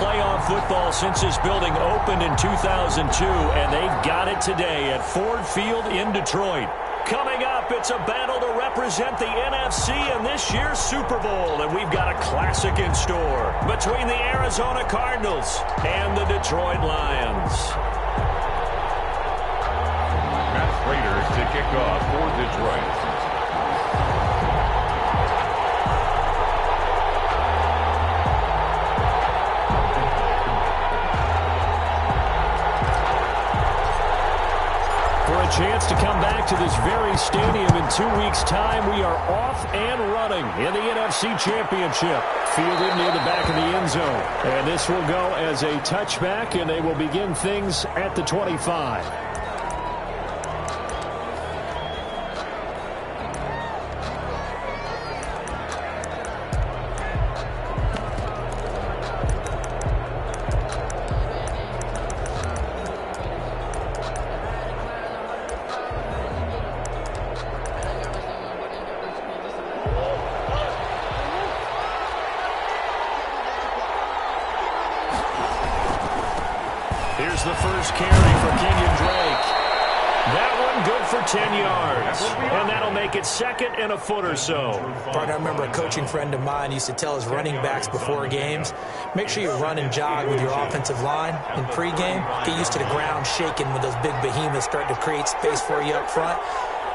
playoff football since this building opened in 2002, and they've got it today at Ford Field in Detroit. Coming up, it's a battle to represent the NFC in this year's Super Bowl, and we've got a classic in store between the Arizona Cardinals and the Detroit Lions. Raiders to kick off for Detroit. Chance to come back to this very stadium in 2 weeks' time. We are off and running in the NFC Championship. Fielded near the back of the end zone. And this will go as a touchback, and they will begin things at the 25. Here's the first carry for Kenyon Drake. That one good for 10 yards. And that'll make it second and a foot or so. Partner, I remember a coaching friend of mine used to tell his running backs before games, make sure you run and jog with your offensive line in pregame. Get used to the ground shaking when those big behemoths start to create space for you up front.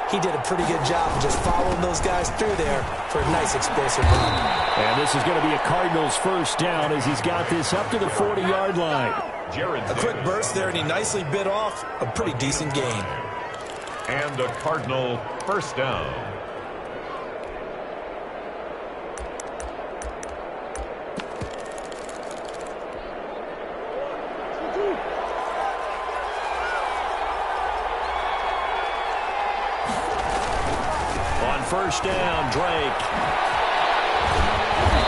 He did a pretty good job of just following those guys through there for a nice explosive run. And this is going to be a Cardinals first down as he's got this up to the 40-yard line. A quick burst there, and he nicely bit off a pretty decent gain. And a Cardinal first down. On first down, Drake.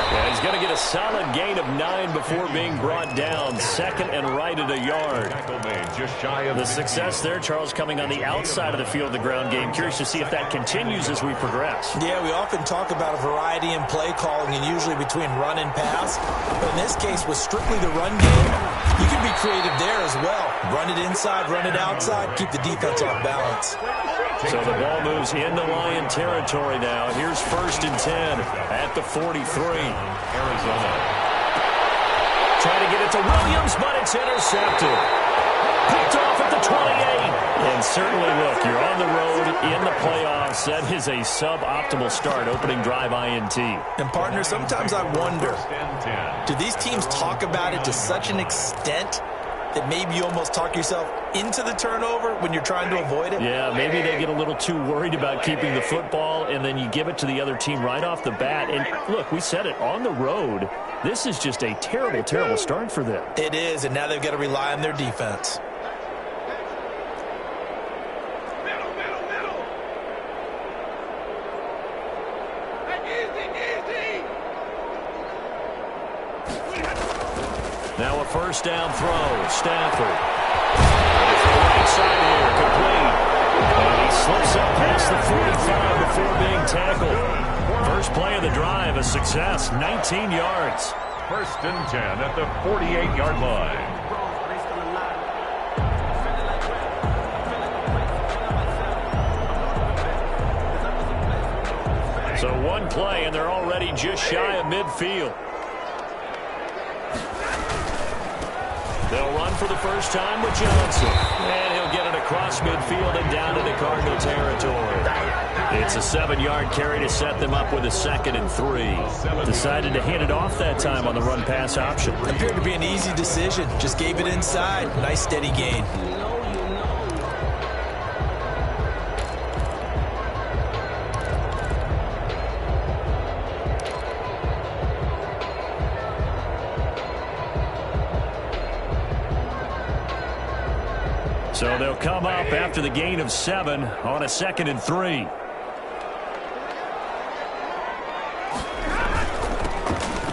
Yeah, he's going to get a solid gain of 9 before being brought down. Second and right at a yard. Just shy of the success there, Charles, coming on the outside of the field, the ground game. Curious to see if that continues as we progress. Yeah, we often talk about a variety in play calling and usually between run and pass. But in this case, with strictly the run game, you can be creative there as well. Run it inside, run it outside, keep the defense off balance. So the ball moves into Lion territory now. Here's first and 10 at the 43. Arizona. Trying to get it to Williams, but it's intercepted. Picked off at the 28. And certainly, look, you're on the road in the playoffs. That is a suboptimal start, opening drive INT. And, partner, sometimes I wonder, do these teams talk about it to such an extent that maybe you almost talk yourself into the turnover when you're trying to avoid it? Yeah, maybe they get a little too worried about keeping the football, and then you give it to the other team right off the bat. And, look, we said it, on the road, this is just a terrible, terrible start for them. It is, and now they've got to rely on their defense. Now a first down throw. Stafford. Right side here, complete. And he slips up past the 45 before being tackled. First play of the drive, a success, 19 yards. First and 10 at the 48-yard line. So one play, and they're already just shy of midfield. They'll run for the first time with Johnson. And he'll get it across midfield and down into Cardinal territory. It's a 7-yard carry to set them up with a 2nd and 3. Decided to hand it off that time on the run-pass option. Appeared to be an easy decision. Just gave it inside. Nice steady gain. So they'll come up after the gain of 7 on a 2nd and 3.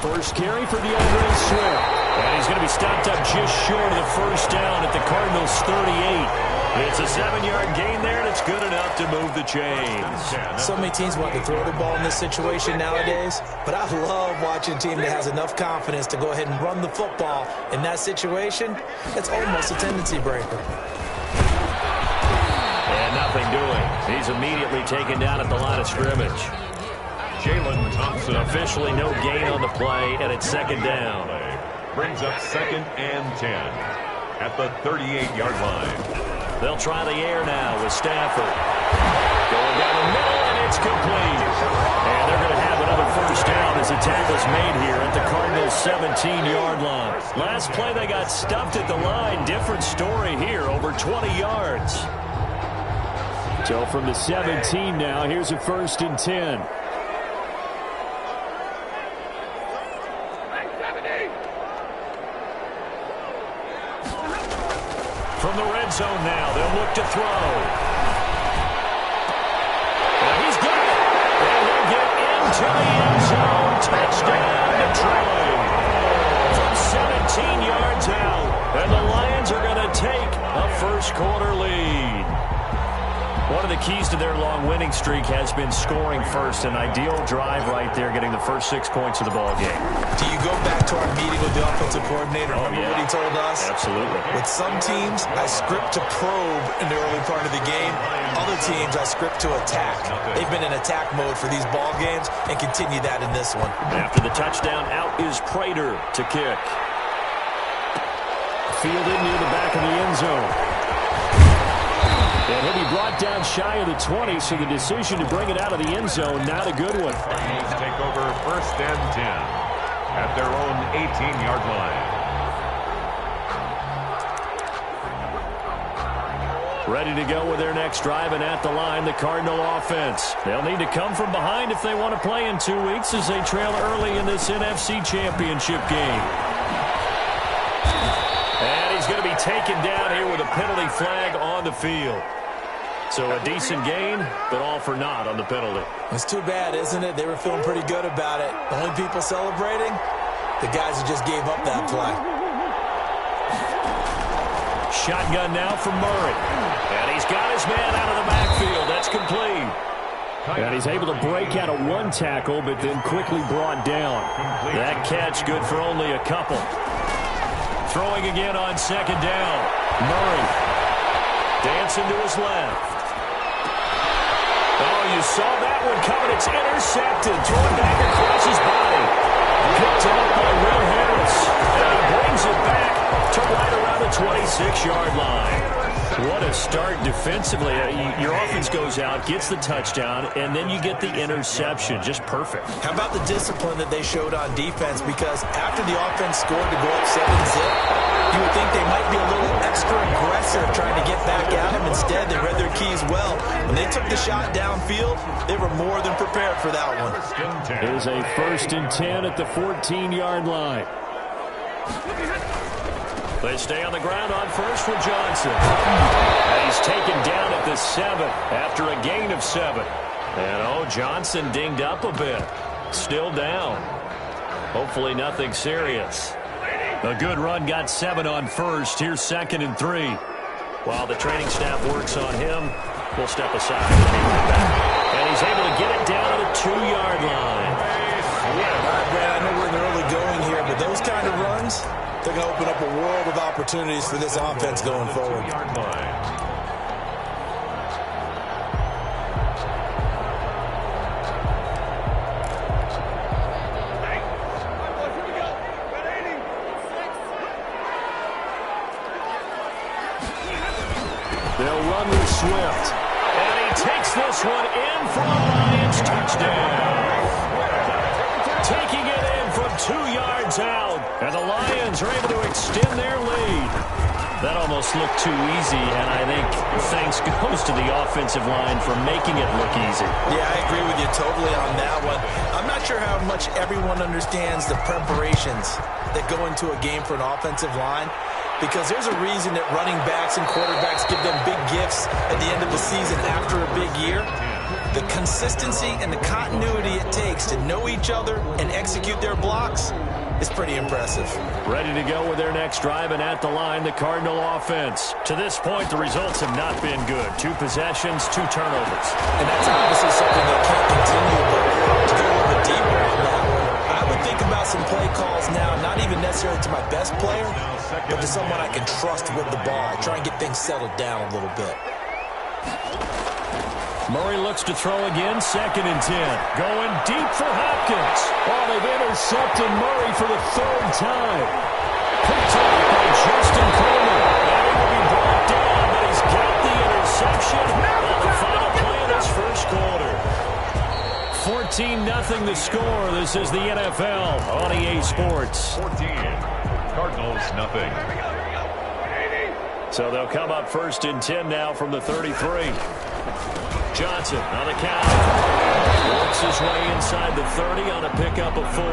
First carry for DeAndre Swift. And he's going to be stopped up just short of the first down at the Cardinals' 38. It's a 7-yard gain there, and it's good enough to move the chains. So many teams want to throw the ball in this situation nowadays, but I love watching a team that has enough confidence to go ahead and run the football. In that situation, it's almost a tendency breaker. And nothing doing. He's immediately taken down at the line of scrimmage. Jalen Thompson. Officially no gain on the play, and it's second down. Brings up 2nd and 10 at the 38-yard line. They'll try the air now with Stafford. Going down the middle, and it's complete. And they're going to have another first down as the tackle's made here at the Cardinals' 17-yard line. Last play, they got stuffed at the line. Different story here, over 20 yards. So from the 17 now, here's a 1st and 10. From the red zone now, they'll look to throw. And he's got it. And he'll get into the end zone. Touchdown, Detroit. From 17 yards out. And the Lions are going to take a first-quarter lead. One of the keys to their long winning streak has been scoring first. An ideal drive right there, getting the first 6 points of the ball game. Do you go back to our meeting with the offensive coordinator? Remember what he told us? Absolutely. With some teams, I script to probe in the early part of the game. Other teams, I script to attack. They've been in attack mode for these ball games and continue that in this one. After the touchdown, out is Prater to kick. Fielded near the back of the end zone. And he'll be brought down shy of the 20, so the decision to bring it out of the end zone, not a good one. Lions take over 1st and 10 at their own 18-yard line. Ready to go with their next drive, and at the line, the Cardinal offense. They'll need to come from behind if they want to play in 2 weeks as they trail early in this NFC Championship game. And he's going to be taken down here with a penalty flag on the field. So a decent gain, but all for naught on the penalty. It's too bad, isn't it? They were feeling pretty good about it. The only people celebrating, the guys who just gave up that play. Shotgun now from Murray. And he's got his man out of the backfield. That's complete. And he's able to break out of one tackle, but then quickly brought down. That catch good for only a couple. Throwing again on second down. Murray dancing to his left. Oh, you saw that one coming. It's intercepted. Thrown back across his body. Picked up by Will Harris. And he brings it back to right around the 26-yard line. What a start defensively. Your offense goes out, gets the touchdown, and then you get the interception. Just perfect. How about the discipline that they showed on defense? Because after the offense scored to go up 7-zip, you would think they might be a little extra aggressive trying to get back at him. Instead, they read their keys well. When they took the shot downfield, they were more than prepared for that one. Here's a 1st and 10 at the 14-yard line. They stay on the ground on first with Johnson. And he's taken down at the 7 after a gain of 7. And, Johnson dinged up a bit. Still down. Hopefully nothing serious. A good run, got 7 on first. Here's 2nd and 3. While the training staff works on him, we'll step aside. And he's able to get it down to the 2-yard line. I know we're in the early going here, but those kind of runs, they're going to open up a world of opportunities for this offense going forward. They'll run with Swift. And he takes this one in for a Lions touchdown. Taking it in from 2 yards out. And the Lions are able to extend their lead. That almost looked too easy, and I think thanks goes to the offensive line for making it look easy. Yeah, I agree with you totally on that one. I'm not sure how much everyone understands the preparations that go into a game for an offensive line, because there's a reason that running backs and quarterbacks give them big gifts at the end of the season after a big year. The consistency and the continuity it takes to know each other and execute their blocks, is pretty impressive. Ready to go with their next drive, and at the line, the Cardinal offense. To this point, the results have not been good. 2 possessions, 2 turnovers. And that's obviously something they can't continue, but to go a little bit deeper on that one, I would think about some play calls now, not even necessarily to my best player, but to someone I can trust with the ball. Try and get things settled down a little bit. Murray looks to throw again, 2nd and 10. Going deep for Hopkins. Oh, they've intercepted Murray for the 3rd time. Picked up by Justin Coleman. And he will be brought down, but he's got the interception on the final play of this first quarter. 14-0 the score. This is the NFL on EA Sports. 14. Cardinals, nothing. So they'll come up 1st and 10 now from the 33. Johnson on the count. Works his way inside the 30 on a pickup of 4.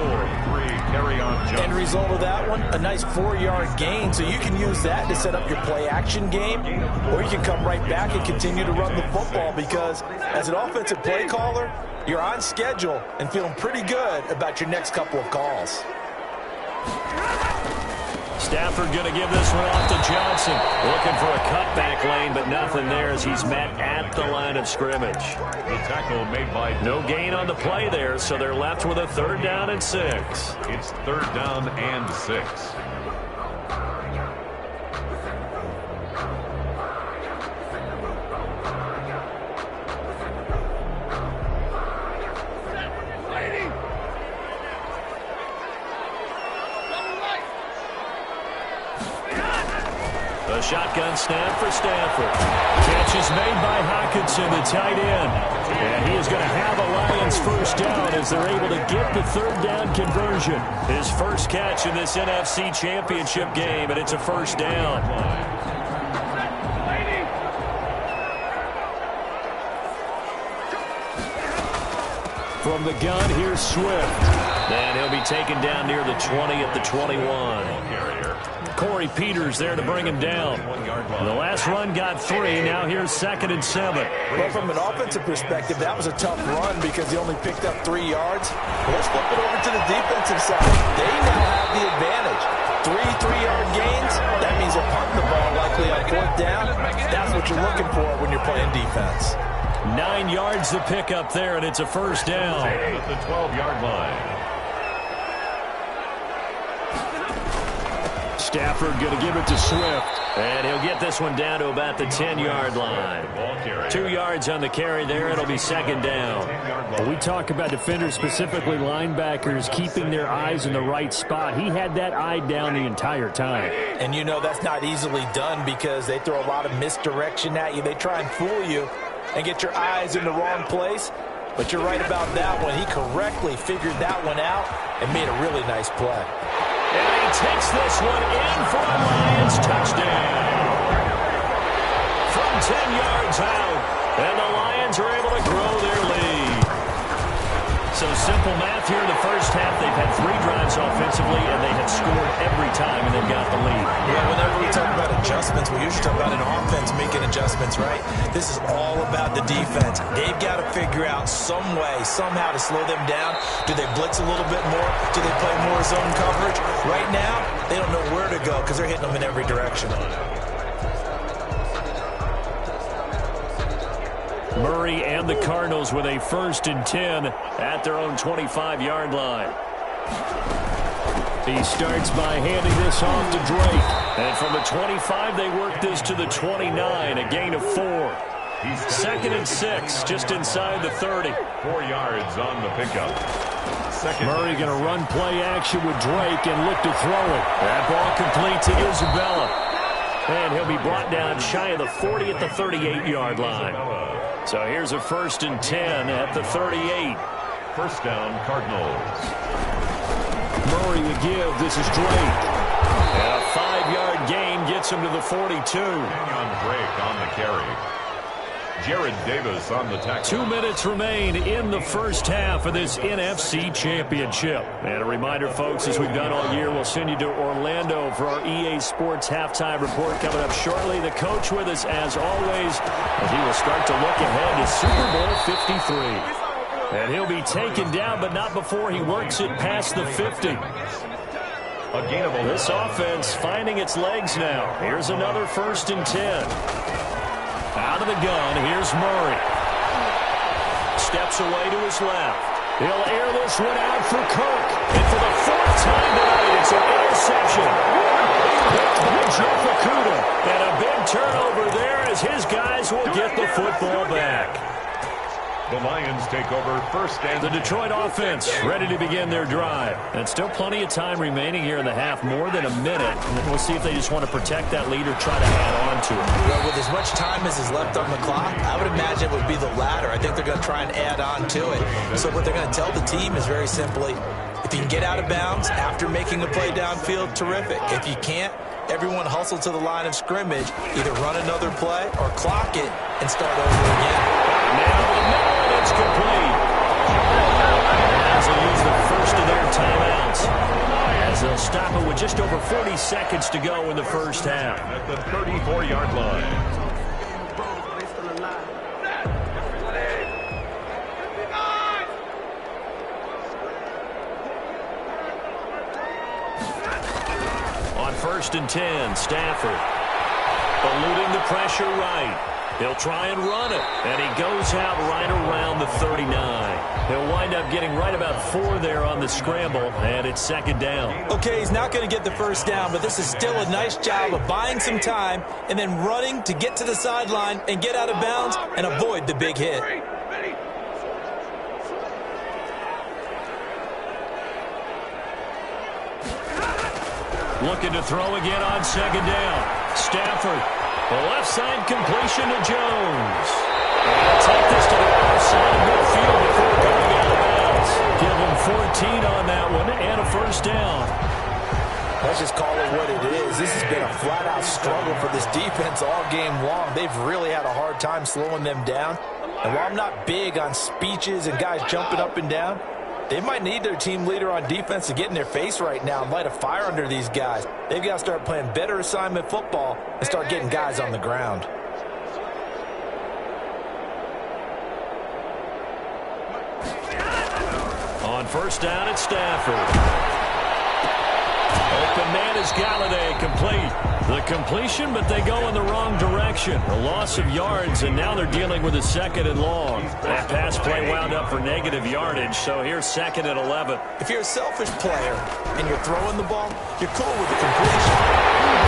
End result of that one, a nice 4-yard gain. So you can use that to set up your play-action game, or you can come right back and continue to run the football because as an offensive play caller, you're on schedule and feeling pretty good about your next couple of calls. Stafford going to give this one off to Johnson. Looking for a cutback lane, but nothing there as he's met at the line of scrimmage. The tackle made by... No gain on the play there, so they're left with a 3rd down and 6. It's 3rd down and 6. A shotgun snap for Stafford. Catch is made by Hockenson, the tight end. And he is going to have a Lions 1st down as they're able to get the 3rd down conversion. His first catch in this NFC Championship game, and it's a 1st down. From the gun, here's Swift. And he'll be taken down near the 20 at the 21. Corey Peters there to bring him down. The last run got 3. Now here's 2nd and 7. Well, from an offensive perspective, that was a tough run because he only picked up 3 yards. Well, let's flip it over to the defensive side. They now have the advantage. 3 3-yard gains. That means they're punting the ball likely on 4th down. That's what you're looking for when you're playing defense. 9 yards to pick up there, and it's a 1st down. At the 12-yard line. Stafford going to give it to Swift. And he'll get this one down to about the 10-yard line. 2 yards on the carry there. It'll be 2nd down. Well, we talk about defenders, specifically linebackers, keeping their eyes in the right spot. He had that eye down the entire time. And you know that's not easily done because they throw a lot of misdirection at you. They try and fool you and get your eyes in the wrong place. But you're right about that one. He correctly figured that one out and made a really nice play. And he takes this one in for a Lions touchdown. From 10 yards out, and the Lions are able to grow their lead. So simple math here in the first half. They've had 3 drives offensively, and they have scored every time, and they've got the lead. Yeah, whenever we talk about adjustments, we usually talk about an offense making adjustments, right? This is all about the defense. They've got to figure out some way, somehow to slow them down. Do they blitz a little bit more? Do they play more zone coverage? Right now, they don't know where to go because they're hitting them in every direction. Murray and the Cardinals with a 1st and 10 at their own 25-yard line. He starts by handing this off to Drake. And from the 25, they work this to the 29, a gain of 4. 2nd and 6, just inside the 30. 4 yards on the pickup. Murray going to run play action with Drake and look to throw it. That ball complete to Isabella. And he'll be brought down shy of the 40 at the 38-yard line. So here's a 1st and 10 at the 38. 1st down, Cardinals. Murray to give. This is Drake. And a 5-yard gain gets him to the 42. On Drake on the carry. Jared Davis on the tackle. 2 minutes remain in the first half of this NFC Championship. And a reminder, folks, as we've done all year, we'll send you to Orlando for our EA Sports halftime report coming up shortly. The coach with us, as always, as he will start to look ahead to Super Bowl 53. And he'll be taken down, but not before he works it past the 50. A gain of 11. This offense finding its legs now. Here's another 1st and 10. Out of the gun, here's Murray. Steps away to his left. He'll air this one out for Kirk. And for the 4th time tonight, it's an interception. Picked by Jeff Okudah. And a big turnover there as his guys will get the football back. The Lions take over 1st and The Detroit offense ready to begin their drive. And still plenty of time remaining here in the half, more than a minute. And we'll see if they just want to protect that lead or try to add on to it. Well, with as much time as is left on the clock, I would imagine it would be the latter. I think they're going to try and add on to it. So what they're going to tell the team is very simply, if you can get out of bounds after making a play downfield, terrific. If you can't, everyone hustle to the line of scrimmage, either run another play or clock it and start over again. Now the middle, and it's complete. As they use the first of their timeouts. As they'll stop it with just over 40 seconds to go in the first half. at the 34-yard line. On 1st and 10, Stafford eluding the pressure right. He'll try and run it, and he goes out right around the 39. He'll wind up getting right about 4 there on the scramble, and it's 2nd down. Okay, he's not going to get the first down, but this is still a nice job of buying some time and then running to get to the sideline and get out of bounds and avoid the big hit. Looking to throw again on 2nd down. Stafford. The left side completion to Jones. They'll take this to the far side of midfield before going out of bounds. Give him 14 on that one and a 1st down. Let's just call it what it is. This has been a flat-out struggle for this defense all game long. They've really had a hard time slowing them down. And while I'm not big on speeches and guys jumping up and down, they might need their team leader on defense to get in their face right now and light a fire under these guys. They've got to start playing better assignment football and start getting guys on the ground. On 1st down, it's Stafford. Open man is Galladay, complete. The completion, but they go in the wrong direction. A loss of yards, and now they're dealing with a 2nd and long. That pass play wound up for negative yardage, so here's 2nd and 11. If you're a selfish player and you're throwing the ball, you're cool with the completion.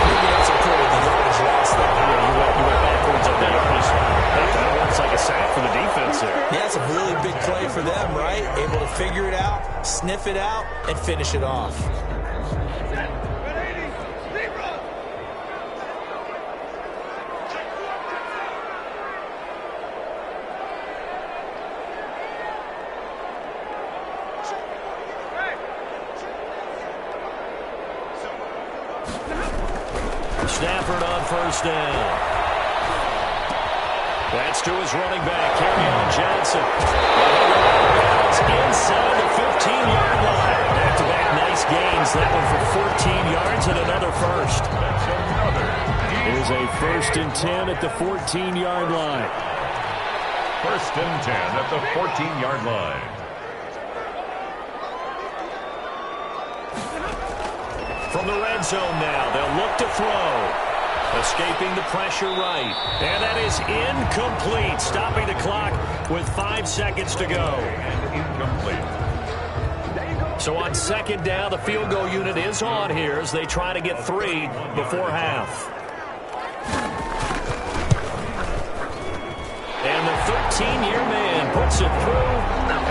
Maybe not so cool with the yardage loss, though. You went backwards on the yardage. That kind of looks like a sack for the defense there. Yeah, it's a really big play for them, right? Able to figure it out, sniff it out, and finish it off. Stafford on 1st down. That's to his running back, Kerryon Johnson. It's inside the 15-yard line. Back-to-back nice gains. That one for 14 yards and another 1st. Here's a 1st and 10 at the 14-yard line. 1st and 10 at the 14-yard line. From the red zone now, they'll look to throw. Escaping the pressure right. And that is incomplete. Stopping the clock with 5 seconds to go. Incomplete. So on 2nd down, the field goal unit is on here as they try to get 3 before half. And the 13-year man puts it through.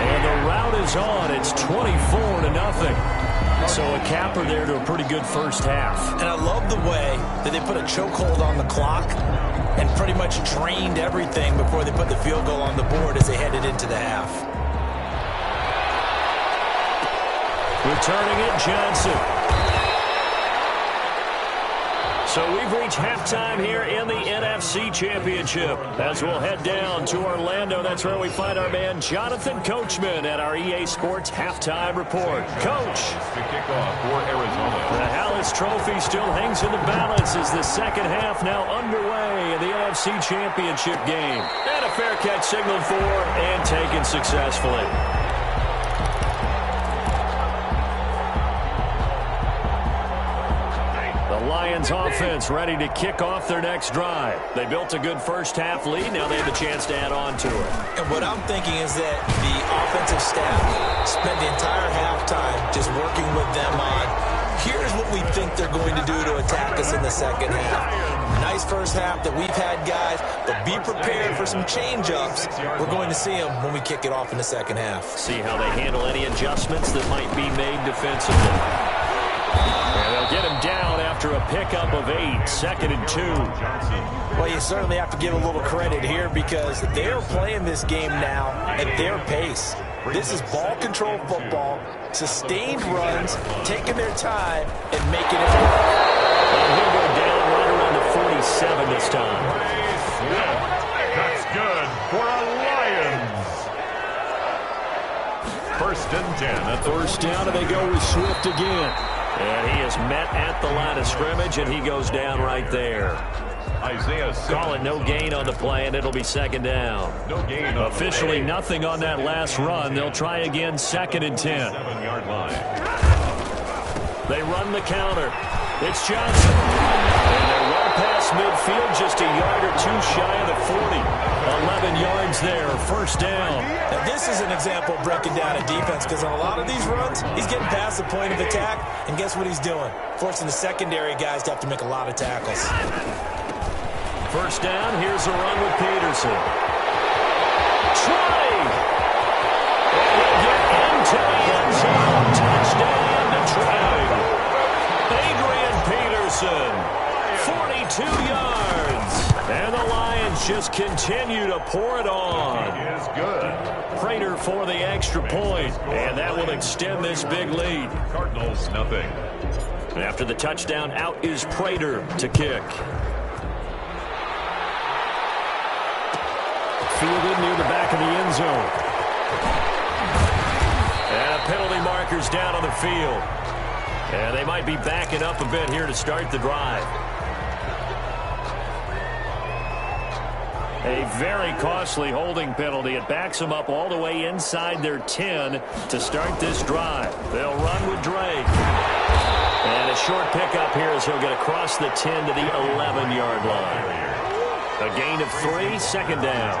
And the route is on. It's 24-0. So a capper there to a pretty good first half. And I love the way that they put a chokehold on the clock and pretty much drained everything before they put the field goal on the board as they headed into the half. Returning it, Johnson. So we've reached halftime here in the NFC Championship. As we'll head down to Orlando, that's where we find our man Jonathan Coachman at our EA Sports Halftime Report. Coach. To kick off for Arizona. The Hallis Trophy still hangs in the balance as the 2nd half now underway in the NFC Championship game. And a fair catch signaled for and taken successfully. Lions offense ready to kick off their next drive. They built a good first-half lead. Now they have a chance to add on to it. And what I'm thinking is that the offensive staff spent the entire halftime just working with them on, here's what we think they're going to do to attack us in the second half. Nice first half that we've had, guys, but be prepared for some change-ups. We're going to see them when we kick it off in the second half. See how they handle any adjustments that might be made defensively. And they'll get him down after a pickup of 8, 2nd and 2. Well, you certainly have to give a little credit here because they're playing this game now at their pace. This is ball control football, sustained runs, taking their time, and making it work. And he'll go down right around the 47 this time. That's good for a Lions. 1st and 10. At first down, and they go with Swift again. And he is met at the line of scrimmage, and he goes down right there. Isaiah Call it no gain on the play, and it'll be 2nd down. No gain. Officially nothing on that last run. They'll try again, 2nd and 10. 7-yard line. They run the counter. It's Johnson. And they're well past midfield, just a yard or 2 shy of the 40. 11 yards there, 1st down. Now, this is an example of breaking down a defense because on a lot of these runs, he's getting past the point of attack, and guess what he's doing? Forcing the secondary guys to have to make a lot of tackles. 1st down, here's a run with Peterson. Try! And he'll get into the end zone. Touchdown, Detroit. Adrian Peterson, 42 yards. And the Lions just continue to pour it on. It is good. Prater for the extra point, and that will extend this big lead. Cardinals, nothing. After the touchdown, out is Prater to kick. Fielded near the back of the end zone. And a penalty marker's down on the field. And they might be backing up a bit here to start the drive. A very costly holding penalty. It backs them up all the way inside their 10 to start this drive. They'll run with Drake. And a short pickup here as he'll get across the 10 to the 11-yard line. A gain of 3, 2nd down.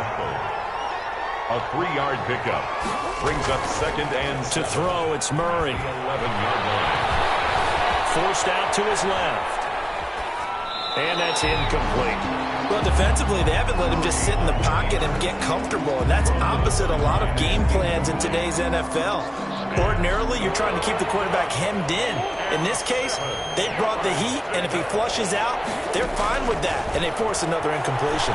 A 3-yard pickup. Brings up 2nd and To throw, it's Murray. 11-yard line. Forced out to his left. And that's incomplete. Well, defensively, they haven't let him just sit in the pocket and get comfortable, and that's opposite a lot of game plans in today's NFL. Ordinarily, you're trying to keep the quarterback hemmed in. In this case, they brought the heat, and if he flushes out, they're fine with that, and they force another incompletion.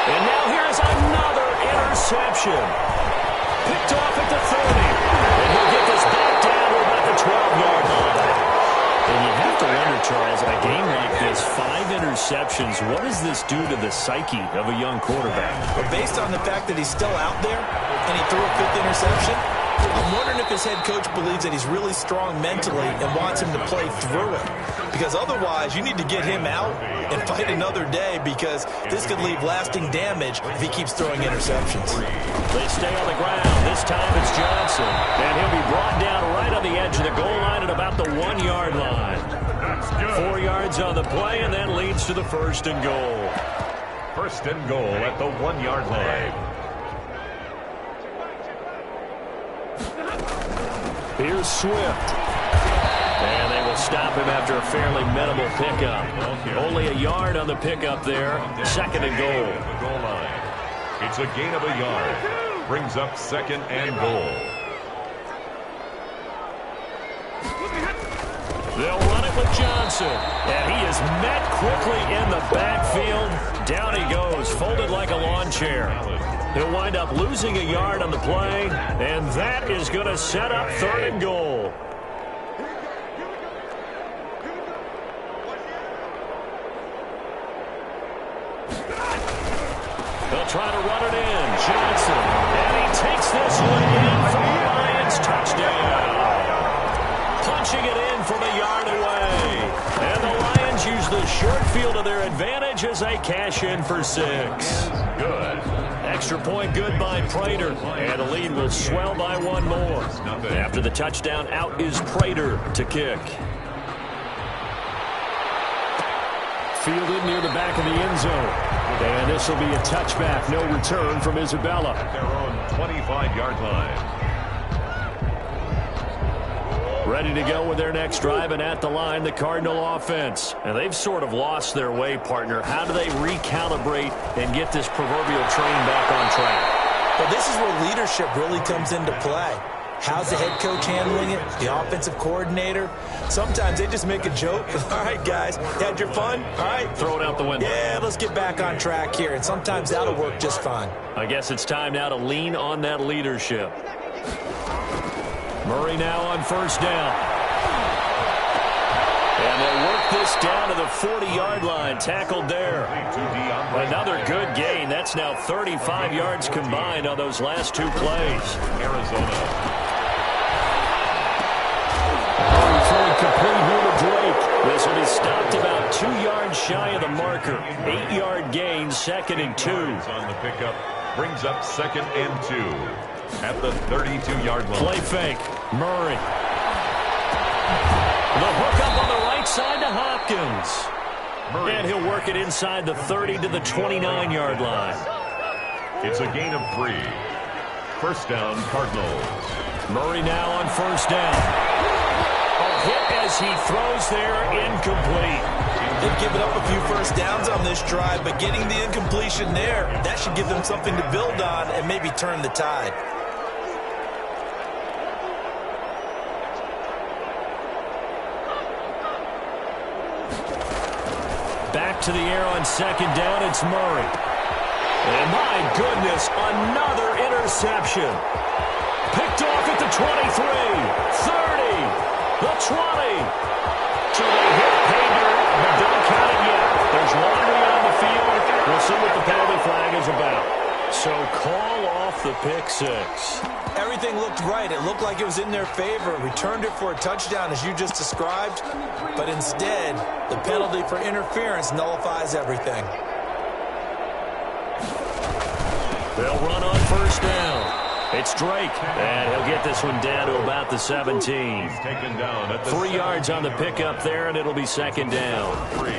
And now here's another interception. Picked off at the 30. And he'll get this back down to about the 12-yard line. And you have to wonder, Charles, in a game like this, 5 interceptions, what does this do to the psyche of a young quarterback? But based on the fact that he's still out there and he threw a 5th interception, I'm wondering if his head coach believes that he's really strong mentally and wants him to play through it. Because otherwise, you need to get him out and fight another day because this could leave lasting damage if he keeps throwing interceptions. They stay on the ground. This time it's Johnson. And he'll be brought down right on the edge of the goal line at about the 1-yard line. 4 yards on the play, and that leads to the 1st and goal. 1st and goal at the 1-yard line. Here's Swift. And they will stop him after a fairly minimal pickup. Only a yard on the pickup there. 2nd and goal. The goal line. It's a gain of a yard. Brings up 2nd and goal. They'll run it with Johnson. And he is met quickly in the backfield. Down he goes, folded like a lawn chair. He'll wind up losing a yard on the play. And that is going to set up 3rd and goal. They'll try to run it in. Johnson. And he takes this one in for the Lions. Touchdown. Punching it in from a yard away. And the Lions use the short field to their advantage as they cash in for 6. Good. Extra point good by Prater. And the lead will swell by 1 more. After the touchdown, out is Prater to kick. Fielded near the back of the end zone. And this will be a touchback. No return from Isabella. At their own 25-yard line. Ready to go with their next drive, and at the line, the Cardinal offense. And they've sort of lost their way, partner. How do they recalibrate and get this proverbial train back on track? Well, this is where leadership really comes into play. How's the head coach handling it? The offensive coordinator? Sometimes they just make a joke. All right, guys, had your fun? All right. Throw it out the window. Yeah, let's get back on track here. And sometimes that'll work just fine. I guess it's time now to lean on that leadership. Murray now on first down. And they'll work this down to the 40-yard line. Tackled there. Another good gain. That's now 35 yards combined on those last two plays. Arizona. Throwing complete here to Drake. This will be stopped about 2 yards shy of the marker. 8-yard gain, 2nd and 2. On the pickup, brings up 2nd and 2 at the 32-yard line. Play fake. Murray. The hook up on the right side to Hopkins. Murray. And he'll work it inside the 30 to the 29-yard line. It's a gain of 3. First down, Cardinals. Murray now on first down. A hit as he throws there, incomplete. They've given up a few first downs on this drive, but getting the incompletion there, that should give them something to build on and maybe turn the tide. Back to the air on second down, it's Murray. And my goodness, another interception. Picked off at the 23, 30, the 20. So they hit Hager, but don't count it yet. There's laundry on the field. We'll see what the penalty flag is about. So call off the pick six. Everything looked right. It looked like it was in their favor. Returned it for a touchdown, as you just described. But instead, the penalty for interference nullifies everything. They'll run on first down. It's Drake, and he'll get this one down to about the 17. He's taken down at the 3 yards on the pickup there, and it'll be second down. 3.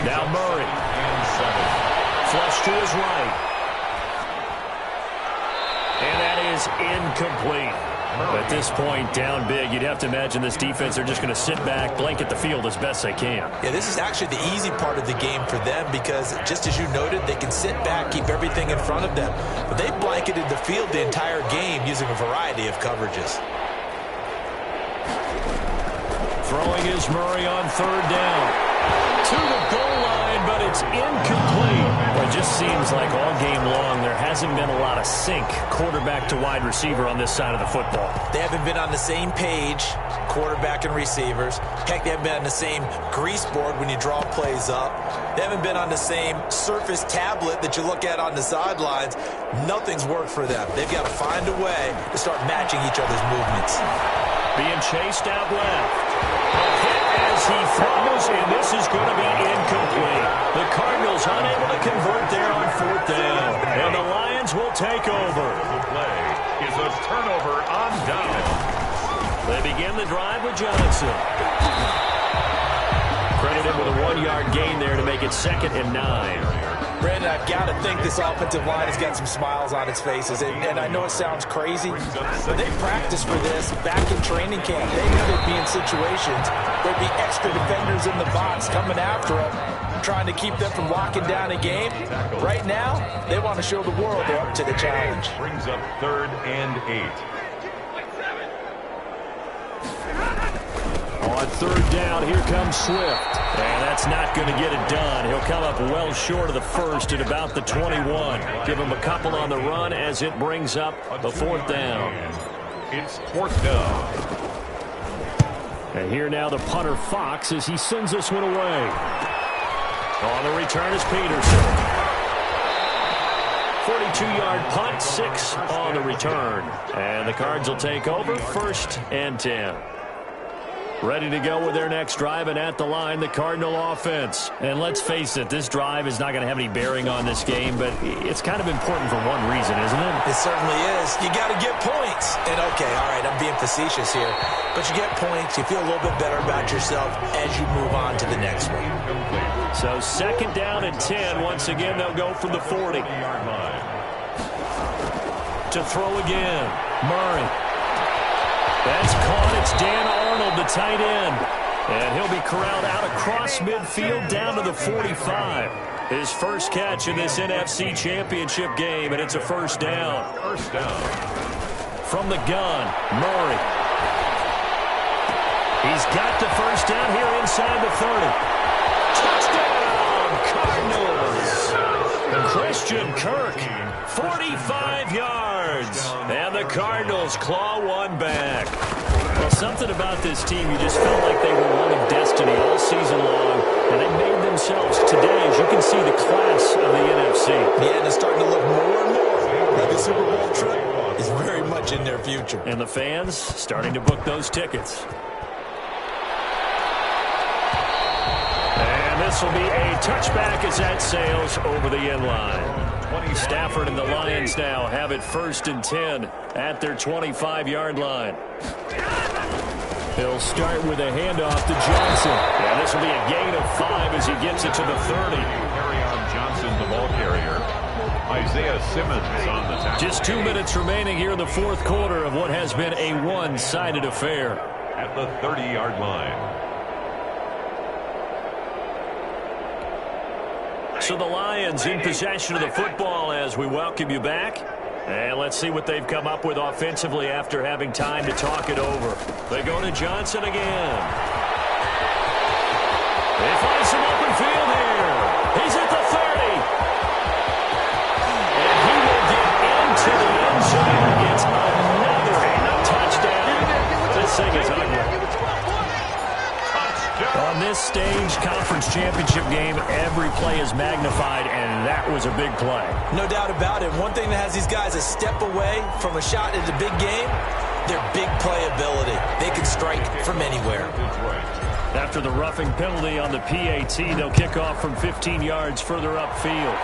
Now Murray. And 7. Flush to his right. And that is incomplete. At this point, down big, you'd have to imagine this defense, they're just going to sit back, blanket the field as best they can. Yeah, this is actually the easy part of the game for them because, just as you noted, they can sit back, keep everything in front of them. But they blanketed the field the entire game using a variety of coverages. Throwing is Murray on third down. To the goal line, but it's incomplete. Well, it just seems like all game long there hasn't been a lot of sync quarterback to wide receiver on this side of the football. They haven't been on the same page, quarterback and receivers. Heck, they haven't been on the same grease board when you draw plays up. They haven't been on the same Surface tablet that you look at on the sidelines. Nothing's worked for them. They've got to find a way to start matching each other's movements. Being chased out left. A hit as he throws, and this is going to be incomplete. The Cardinals unable to convert there on fourth down. And the Lions will take over. The play is a turnover on down. They begin the drive with Johnson. Credited with a 1-yard gain there to make it 2nd and 9. Brandon, I've got to think this offensive line has got some smiles on its faces. And I know it sounds crazy, but they practiced for this back in training camp. They knew they'd be in situations. There'd be extra defenders in the box coming after them, trying to keep them from locking down a game. Right now, they want to show the world they're up to the challenge. Brings up 3rd and 8. On third down, here comes Swift. And that's not going to get it done. He'll come up well short of the first at about the 21. Give him a couple on the run as it brings up the 4th down. It's 4th down. And here now the punter Fox as he sends this one away. On the return is Peterson. 42-yard punt, 6 on the return. And the Cards will take over, 1st and 10. Ready to go with their next drive, and at the line, the Cardinal offense. And let's face it, this drive is not going to have any bearing on this game, but it's kind of important for one reason, isn't it? It certainly is. You got to get points. And, okay, all right, I'm being facetious here. But you get points, you feel a little bit better about yourself as you move on to the next one. So 2nd down and 10. Once again, they'll go from the 40. To throw again. Murray. That's caught. It's Dan Arnold, the tight end. And he'll be corralled out across midfield down to the 45. His first catch in this NFC Championship game, and it's a first down. First down. From the gun, Murray. He's got the first down here inside the 30. Touchdown, Cardinals. And Christian Kirk, 45 yards. And the Cardinals claw one back. Well, something about this team, you just felt like they were one of destiny all season long. And they made themselves today, as you can see, the class of the NFC. Yeah, and it's starting to look more and more like the Super Bowl trip is very much in their future. And the fans starting to book those tickets. And this will be a touchback as that sails over the end line. Stafford and the Lions now have it 1st and 10 at their 25-yard line. He'll start with a handoff to Johnson. And this will be a gain of 5 as he gets it to the 30. Carry on Johnson, the ball carrier. Isaiah Simmons on the tackle. Just 2 minutes remaining here in the 4th quarter of what has been a one-sided affair. At the 30-yard line. So the Lions in possession of the football as we welcome you back. And let's see what they've come up with offensively after having time to talk it over. They go to Johnson again. They find some open field here. He's at the 30. And he will get into the end zone. It's another touchdown. This thing is ugly. On this stage, conference championship game, every play is magnified, and that was a big play. No doubt about it. One thing that has these guys a step away from a shot at the big game, their big playability. They can strike from anywhere. After the roughing penalty on the PAT, they'll kick off from 15 yards further upfield.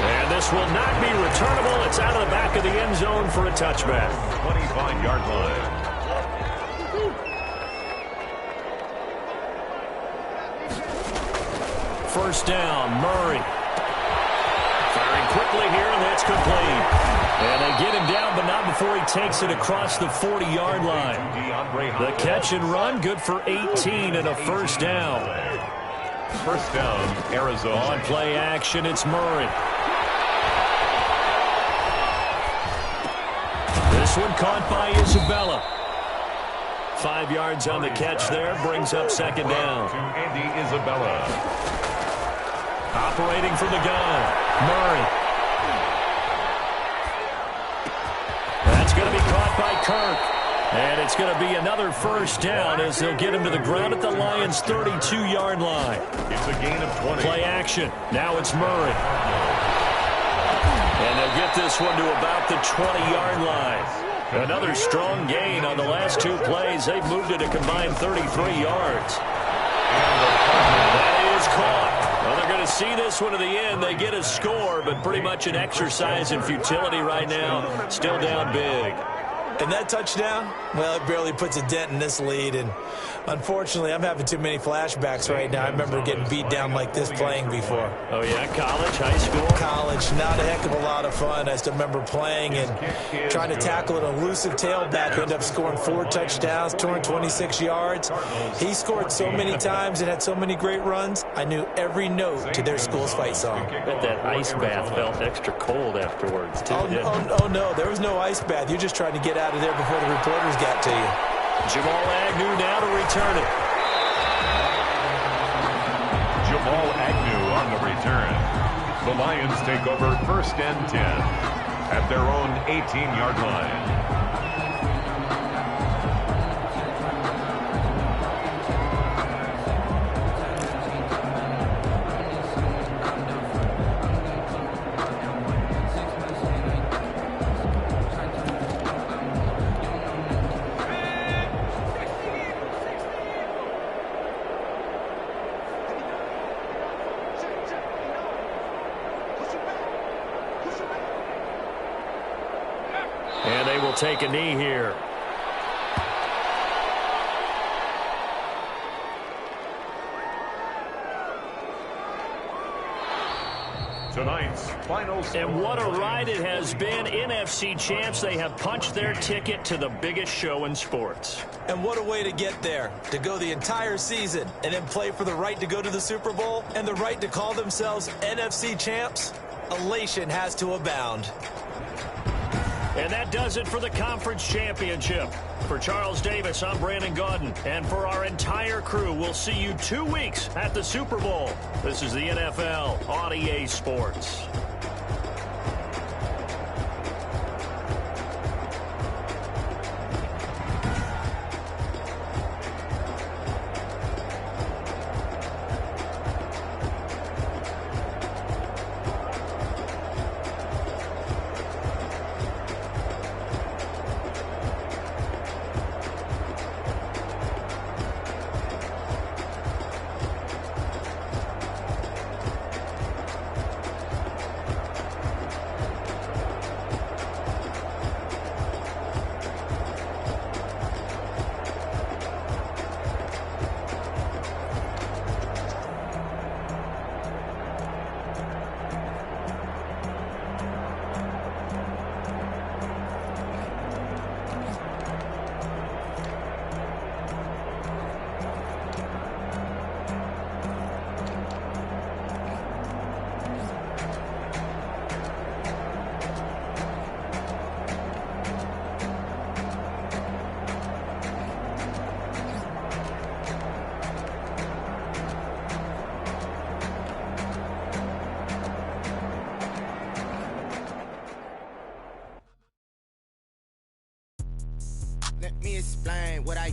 And this will not be returnable. It's out of the back of the end zone for a touchback. 25-yard line. First down, Murray. Firing quickly here, and that's complete. And they get him down, but not before he takes it across the 40-yard line. The catch and run, good for 18 and a first down. First down, Arizona. On play action, it's Murray. This one caught by Isabella. 5 yards on the catch there, brings up second down. To Andy Isabella. Operating from the gun, Murray. That's going to be caught by Kirk. And it's going to be another first down as they'll get him to the ground at the Lions' 32-yard line. It's a gain of 20. Play action. Now it's Murray. And they'll get this one to about the 20-yard line. Another strong gain on the last 2 plays. They've moved it a combined 33 yards. That is caught. Well, they're going to see this one to the end. They get a score, but pretty much an exercise in futility right now. Still down big. And that touchdown, well, it barely puts a dent in this lead. And unfortunately, I'm having too many flashbacks right now. I remember getting beat down like this playing before. Oh, yeah? College, high school? College, not a heck of a lot of fun. I still remember playing and trying to tackle an elusive tailback who ended up scoring 4 touchdowns, 226 yards. He scored so many times and had so many great runs, I knew every note to their school's fight song. I bet that ice bath felt extra cold afterwards, too. Oh, no, there was no ice bath. You're just trying to get out of there before the reporters got to you. Jamal Agnew now to return it. Jamal Agnew on the return. The Lions take over 1st and 10 at their own 18-yard line. take a knee here. Tonight's final score. And what a ride it has been. NFC champs, they have punched their ticket to the biggest show in sports. And what a way to get there, to go the entire season and then play for the right to go to the Super Bowl and the right to call themselves NFC champs. Elation has to abound. And that does it for the conference championship. For Charles Davis, I'm Brandon Gaudin. And for our entire crew, we'll see you 2 weeks at the Super Bowl. This is the NFL on EA Sports. Let me explain what I